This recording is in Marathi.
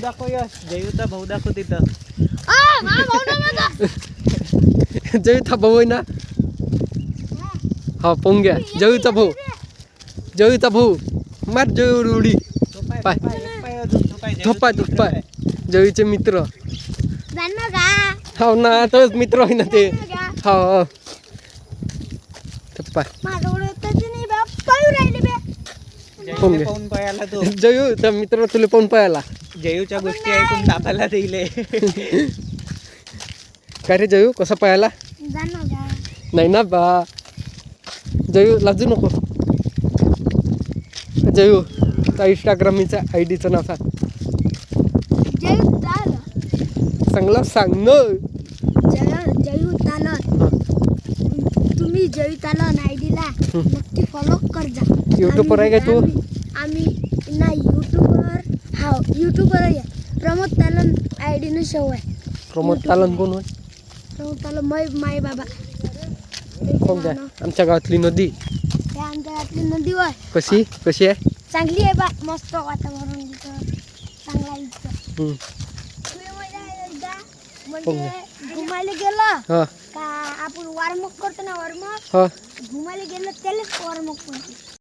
दाखव यश जयूचा भाऊ दाखव तिथं. जयूचा भाऊ आहे ना. हा पाहून घ्या जयूचा भाऊ. जयूचा भाऊ मार जयू उडी. पाय धोपाय धोपाय जयूचे मित्र. हो ना तोच मित्र आहे ना ते. हो धोपाय पाहून पळाला तो. जयू त्या मित्र तुला पाहून पळाला. जयूच्या गोष्टी ऐकून दाबाला दिले. काय रे जयू कसा पळाला. नाही ना बा जयू लाजू नको. जयू त्या इंस्टाग्रामीचा आयडीचं नाव सांग. चांगलं सांग न. जयू तालन. तुम्ही जयू तालन आयडीला नक्की फॉलो कर जा. युट्यूबवर आहे का तू. आम्ही नाही युट्यूबवर. हा युट्यूबवर आहे. प्रमोद तालन आयडीनं शो आहे. प्रमोद तालन कोण होय. प्रमोद तालन माय बाबा. कोण काय आमच्या गावातली नदी. त्या आमच्या गावातली नदी होय. कशी कशी आहे. चांगली आहे बा. मस्त वातावरण इथं. चांगला आहे इथं. तुला मजा आहे एकदा म्हणजे घुमायला गेलं हा का आपण वॉर्मअप करतो ना. वॉर्मअप हा घुमायला गेलं त्यालाच वॉर्मअप म्हणते.